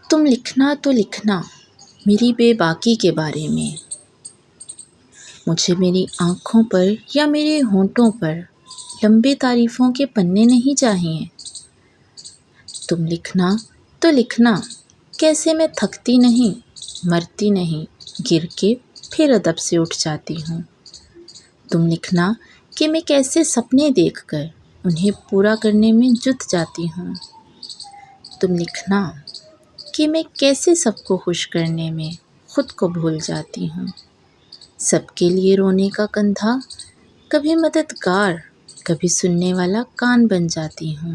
تم لکھنا تو لکھنا میری بے باکی کے بارے میں، مجھے میری آنکھوں پر یا میرے ہونٹوں پر لمبے تعریفوں کے پنے نہیں چاہیے۔ تم لکھنا تو لکھنا کیسے میں تھکتی نہیں، مرتی نہیں، گر کے پھر ادب سے اٹھ جاتی ہوں۔ تم لکھنا کہ میں کیسے سپنے دیکھ کر انہیں پورا کرنے میں جت جاتی ہوں۔ تم لکھنا کہ میں کیسے سب کو خوش کرنے میں خود کو بھول جاتی ہوں۔ سب کے لیے رونے کا کندھا، کبھی مددگار، کبھی سننے والا کان بن جاتی ہوں۔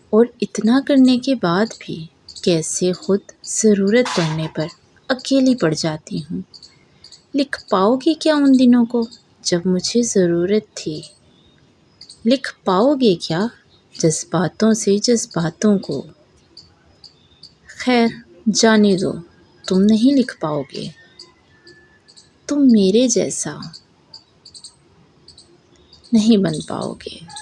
اور اتنا کرنے کے بعد بھی کیسے خود ضرورت پڑنے پر اکیلی پڑ جاتی ہوں۔ لکھ پاؤ گے کیا ان دنوں کو جب مجھے ضرورت تھی؟ لکھ پاؤ گے کیا جذباتوں سے جذباتوں کو؟ خیر جانے دو، تم نہیں لکھ پاؤ گے۔ تم میرے جیسا نہیں بن پاؤ گے۔